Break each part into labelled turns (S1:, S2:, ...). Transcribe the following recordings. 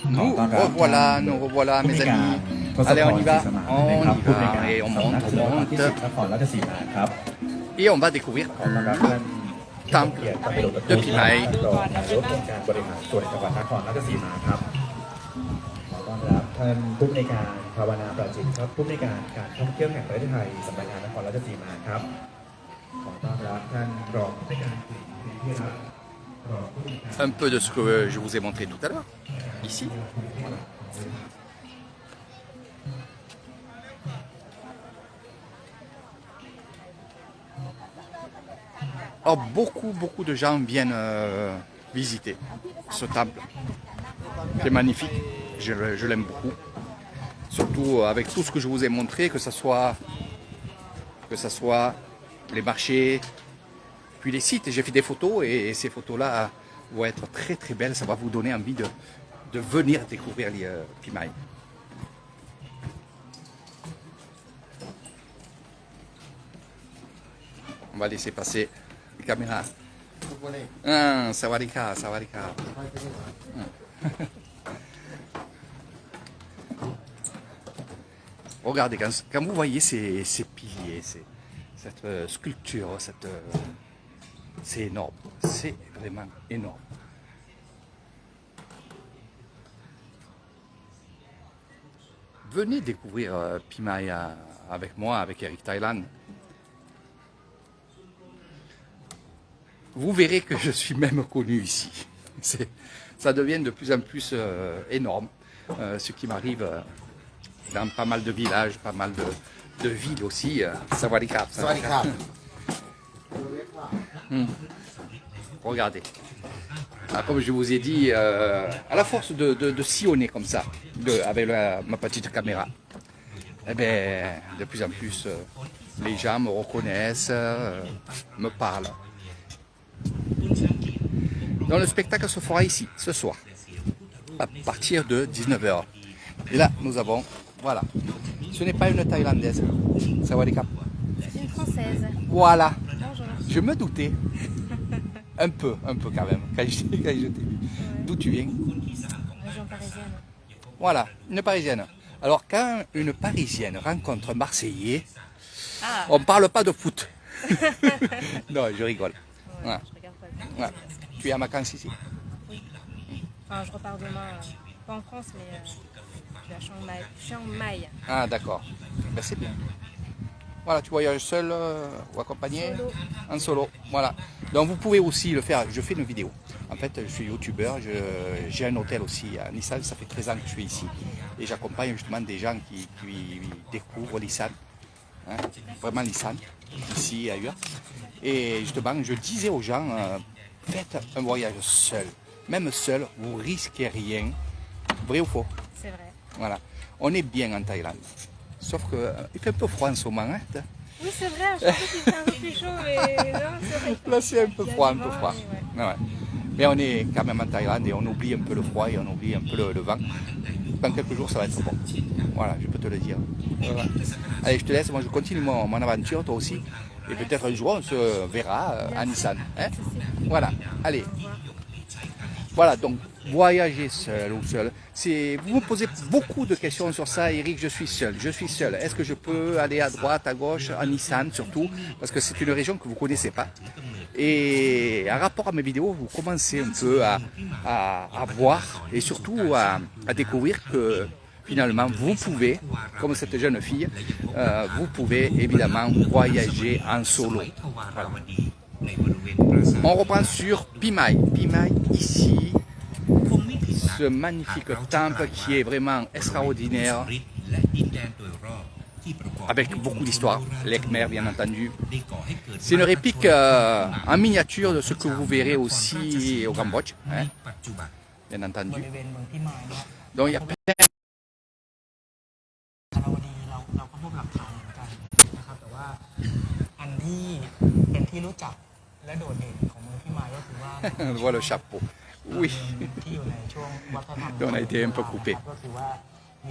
S1: Nous revoilà, mes amis. Allez, on y va, et on monte. Et on va découvrir le temple de Pimaï.
S2: ท่านผู้อำนวยการภาวนาประจิตครับผู้อำนวยการการท่องเที่ยวแห่งประเทศไทยสำนักงานนครราชสีมาครับขอต้อนรับท่านรองผู้อำนวยการที่รัก
S1: Un peu de ce que je vous ai montré tout à l'heure, ici. Alors, beaucoup de gens viennent visiter ce temple. C'est magnifique, je l'aime beaucoup. Surtout avec tout ce que je vous ai montré, que ce soit les marchés, puis les sites. J'ai fait des photos et ces photos-là vont être très très belles. Ça va vous donner envie de venir découvrir les Pimaï. On va laisser passer les caméras. Sawadika. Regardez, quand vous voyez ces piliers, cette sculpture, c'est énorme, c'est vraiment énorme. Venez découvrir Pimaï avec moi, avec Eric Thailand. Vous verrez que je suis même connu ici. Ça devient de plus en plus énorme, ce qui m'arrive dans pas mal de villages, pas mal de villes aussi. Sawadika. Regardez. Alors, comme je vous ai dit, à la force de sillonner comme ça, avec ma petite caméra, eh bien, de plus en plus, les gens me reconnaissent, me parlent. Donc le spectacle se fera ici, ce soir, à partir de 19h. Et là, nous avons, voilà, ce n'est pas une Thaïlandaise, Sawadika.
S3: C'est une Française.
S1: Voilà.
S3: Bonjour.
S1: Je me doutais. Un peu quand même, quand je t'ai vu. Ouais. D'où tu viens?
S3: Région parisienne.
S1: Voilà, une Parisienne. Alors quand une Parisienne rencontre un Marseillais, on ne parle pas de foot. Non, je rigole.
S3: Ouais,
S1: Ouais.
S3: je regarde pas le foot.
S1: Ouais. Tu es en vacances ici?
S3: Oui. Enfin, je repars demain, pas en France, mais je vais à Chiang Mai.
S1: Ah d'accord, ben, c'est bien. Voilà, tu voyages seul ou accompagné?
S3: Solo.
S1: En solo, voilà. Donc vous pouvez aussi le faire, je fais une vidéo. En fait, je suis youtubeur, j'ai un hôtel aussi à Nissan, ça fait 13 ans que je suis ici. Et j'accompagne justement des gens qui découvrent Nissan, hein, vraiment Nissan, ici et ailleurs. Et justement, je disais aux gens, faites un voyage seul. Même seul, vous risquez rien. Vrai ou faux?
S3: C'est vrai.
S1: Voilà. On est bien en Thaïlande. Sauf qu'il fait un peu froid en ce moment. Hein.
S3: Oui, c'est vrai, je pensais qu'il était un peu plus chaud, mais non, c'est vrai.
S1: Là, c'est un peu
S3: Il y a
S1: froid, un
S3: du
S1: peu
S3: vent,
S1: froid.
S3: mais ouais.
S1: Ouais. Mais on est quand même en Thaïlande et on oublie un peu le froid et on oublie un peu le vent. Dans quelques jours, ça va être bon. Voilà, je peux te le dire. Voilà. Allez, je te laisse. Moi, je continue mon aventure, toi aussi. Et peut-être un jour, on se verra à Nissan. Hein. Voilà. Allez. Voilà, donc voyager seul ou seul. Vous me posez beaucoup de questions sur ça, Eric, je suis seul. Est-ce que je peux aller à droite, à gauche, à Nissan surtout? Parce que c'est une région que vous ne connaissez pas. Et en rapport à mes vidéos, vous commencez un peu à voir et surtout à découvrir que finalement vous pouvez, comme cette jeune fille, vous pouvez évidemment voyager en solo. Voilà. On reprend sur Pimaï. Pimaï ici, ce magnifique temple qui est vraiment extraordinaire, avec beaucoup d'histoire, les Khmer bien entendu. C'est une réplique en miniature de ce que vous verrez aussi au Cambodge, hein, bien entendu. Donc il y a plein
S4: เราก็พบหลักฐานเหมือนกันนะครับแต่ว่าอันที่เป็นที่รู้จักและโดดเด่นของเมืองพิมายก็คือว่า
S1: Voilà le chapeau. Oui.
S4: ที่อยู่ในช่วงวัฒนธรรม
S1: On a été un peu coupé.
S4: ก็คือว่า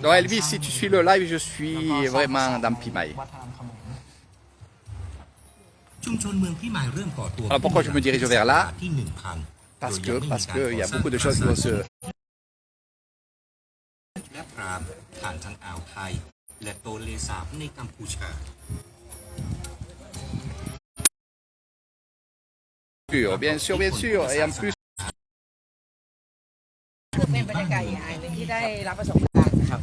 S1: Donc Elvis, si tu suis le live, je suis vraiment dans Pimaï.
S4: วัฒนธรรมเขมร
S5: ชุมชนเมืองพิมายเริ่มก่อตัว
S1: Alors pourquoi je me dirige vers là?
S5: ที่ 1,000
S1: parce que il y a beaucoup de choses qui vont se
S5: และพรามผ่านทางอ่าวไทยและโตเลสาบในกัมพูชา
S1: bien sûr, et en plus
S6: คือเป็นบรรยากาศอีกอย่างหนึ่งที่ได้รับประสบการณ์นะครับ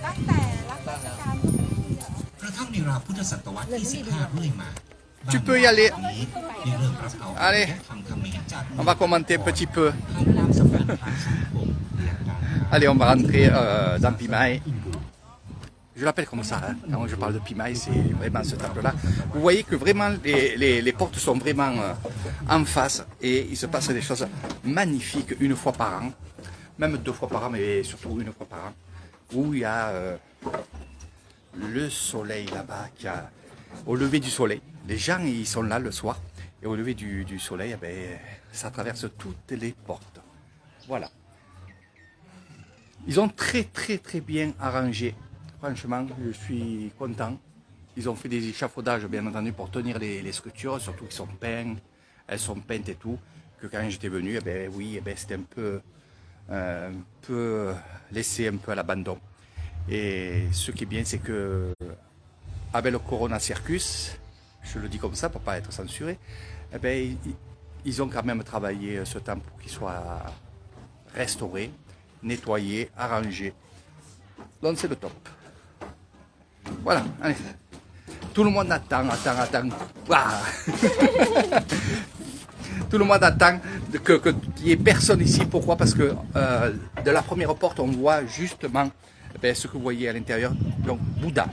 S6: ตั้งแต่รับราชการ
S5: กระทั่งในราวพุทธศตวรรษที่ 15 เรื่อยมา
S1: Tu peux y aller.
S5: นี้ได้เริ่มรับเอา
S1: Allez
S5: ทำเขมรจาก
S1: on va commenter un petit peu.
S5: ให้นามสกุลทางสังคมและการ
S1: Allez, on va rentrer dans Pimaï. Je l'appelle comme ça, hein. Quand je parle de Pimaï, c'est vraiment ce temple-là. Vous voyez que vraiment les portes sont vraiment en face et il se passe des choses magnifiques une fois par an, même 2 fois par an, mais surtout une fois par an, où il y a le soleil là-bas, au lever du soleil. Les gens ils sont là le soir et au lever du soleil, eh ben, ça traverse toutes les portes. Voilà. Ils ont très bien arrangé. Franchement, je suis content. Ils ont fait des échafaudages, bien entendu, pour tenir les structures, surtout qu'ils sont peints. Elles sont peintes et tout. Que quand j'étais venu, eh ben, oui, eh ben, c'était un peu laissé un peu à l'abandon. Et ce qui est bien, c'est que avec le Corona Circus, je le dis comme ça pour pas être censuré, eh ben, ils ont quand même travaillé ce temple pour qu'il soit restauré, nettoyé, arrangé. Donc c'est le top. Voilà, allez. Tout le monde attend. Waouh. Tout le monde attend qu'il n'y ait personne ici. Pourquoi? Parce que de la première porte, on voit justement ce que vous voyez à l'intérieur, donc Bouddha.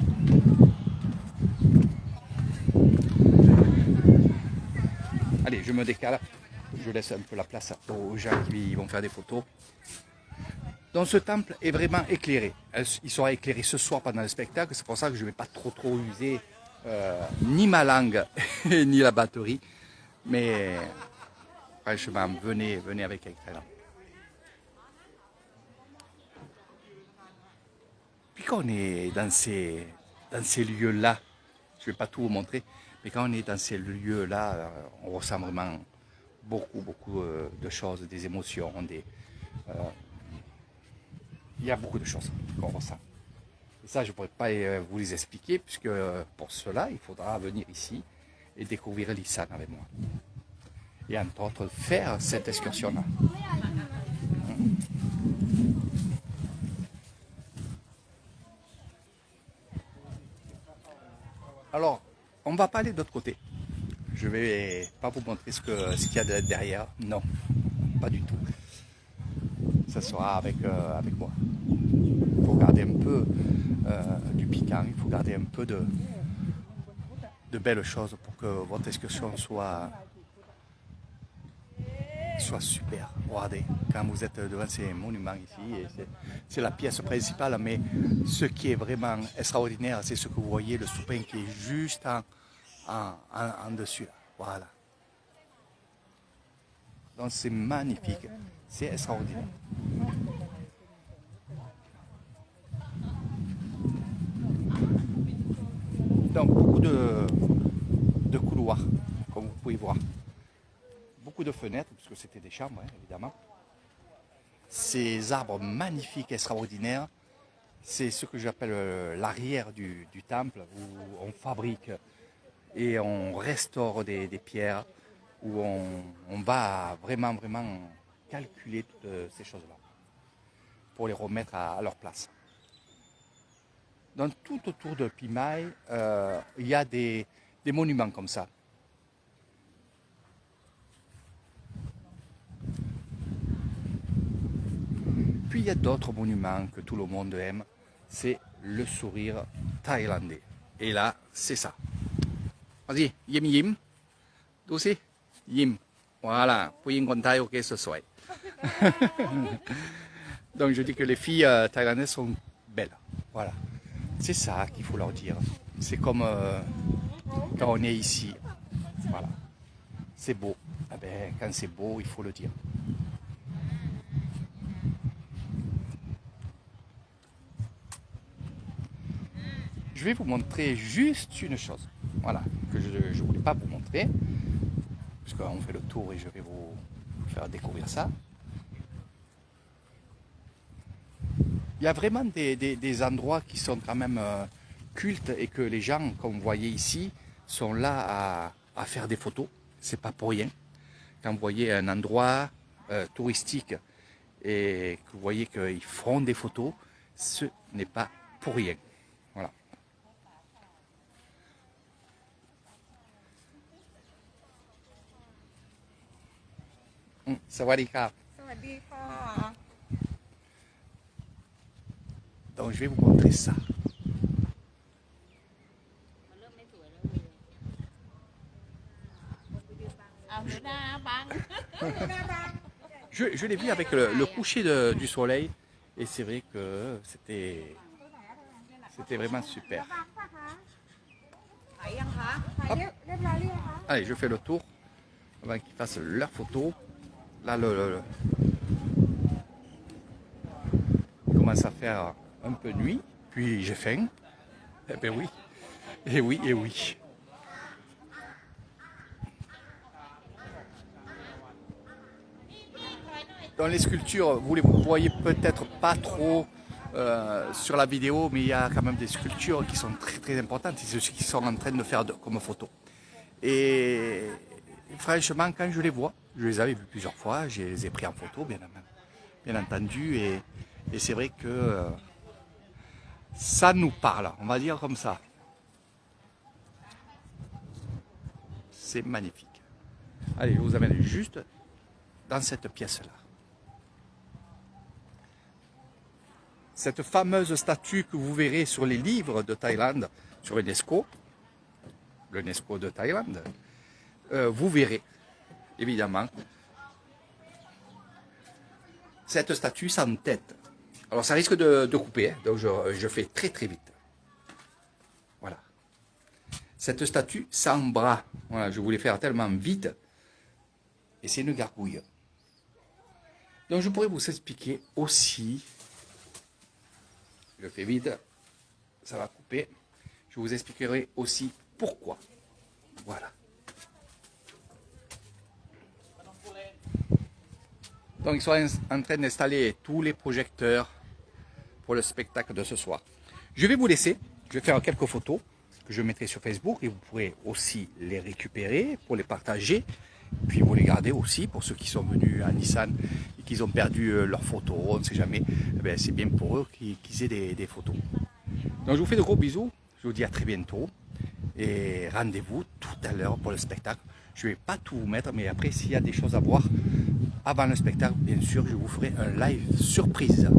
S1: Allez, je me décale. Je laisse un peu la place aux gens qui vont faire des photos. Donc ce temple est vraiment éclairé. Il sera éclairé ce soir pendant le spectacle. C'est pour ça que je ne vais pas trop user ni ma langue ni la batterie. Mais franchement, venez avec Excellent. Puis quand on est dans ces lieux-là, je ne vais pas tout vous montrer, mais quand on est dans ces lieux-là, on ressent vraiment beaucoup de choses, des émotions, il y a beaucoup de choses qu'on ressent. Et ça, je ne pourrais pas vous les expliquer, puisque pour cela, il faudra venir ici et découvrir l'Issan avec moi. Et entre autres, faire cette excursion-là. Alors, on ne va pas aller de l'autre côté. Je ne vais pas vous montrer ce qu'il y a derrière. Non, pas du tout. Ça sera avec moi. Il faut garder un peu du piquant, il faut garder un peu de belles choses pour que votre excursion soit super. Regardez, quand vous êtes devant ces monuments ici, c'est la pièce principale, mais ce qui est vraiment extraordinaire, c'est ce que vous voyez, le soupin qui est juste en dessus. Là. Voilà. Donc c'est magnifique, c'est extraordinaire. Donc beaucoup de couloirs, comme vous pouvez voir. Beaucoup de fenêtres, puisque c'était des chambres, hein, évidemment. Ces arbres magnifiques, extraordinaires, c'est ce que j'appelle l'arrière du temple, où on fabrique et on restaure des pierres, où on va vraiment calculer toutes ces choses-là, pour les remettre à leur place. Donc tout autour de Pimaï, il y a des monuments comme ça. Puis il y a d'autres monuments que tout le monde aime, c'est le sourire thaïlandais. Et là, c'est ça. Vas-y, yim yim. Douce, yim. Voilà, pour uneคนไทย ok, ce soir. Donc je dis que les filles thaïlandaises sont belles. Voilà. C'est ça qu'il faut leur dire. C'est comme quand on est ici. Voilà. C'est beau. Eh ben, quand c'est beau, il faut le dire. Je vais vous montrer juste une chose. Voilà. Que je ne voulais pas vous montrer. puisqu'on fait le tour et je vais vous faire découvrir ça. Il y a vraiment des endroits qui sont quand même cultes et que les gens, comme vous voyez ici, sont là à faire des photos. C'est pas pour rien. Quand vous voyez un endroit touristique et que vous voyez qu'ils font des photos, ce n'est pas pour rien. Voilà. Sawadika. Donc je vais vous montrer ça. Je l'ai vu avec le coucher du soleil et c'est vrai que c'était vraiment super. Hop. Allez, je fais le tour avant qu'ils fassent leur photo. Là, il commence à faire un peu nuit, puis j'ai faim. Eh ben oui, et oui, et oui. Dans les sculptures, vous les voyez peut-être pas trop sur la vidéo, mais il y a quand même des sculptures qui sont très très importantes. C'est ce qu'ils sont en train de faire comme photo. Et franchement, quand je les vois, je les avais vus plusieurs fois, je les ai pris en photo, bien entendu, et c'est vrai que ça nous parle, on va dire comme ça. C'est magnifique. Allez, je vous amène juste dans cette pièce-là. Cette fameuse statue que vous verrez sur les livres de Thaïlande, sur l'UNESCO de Thaïlande, vous verrez, évidemment, cette statue sans tête. Alors ça risque de couper, hein, donc je fais très très vite. Voilà. Cette statue sans bras, voilà, je voulais faire tellement vite, et c'est une gargouille. Donc je pourrais vous expliquer aussi, je fais vite, ça va couper, je vous expliquerai aussi pourquoi. Voilà. Donc ils sont en train d'installer tous les projecteurs pour le spectacle de ce soir. Je vais vous laisser, je vais faire quelques photos que je mettrai sur Facebook et vous pourrez aussi les récupérer pour les partager. Puis vous les gardez aussi pour ceux qui sont venus à Nissan et qui ont perdu leurs photos, on ne sait jamais. Eh c'est bien pour eux qu'ils aient des photos. Donc je vous fais de gros bisous, je vous dis à très bientôt et rendez-vous tout à l'heure pour le spectacle. Je ne vais pas tout vous mettre, mais après s'il y a des choses à voir avant le spectacle, bien sûr je vous ferai un live surprise.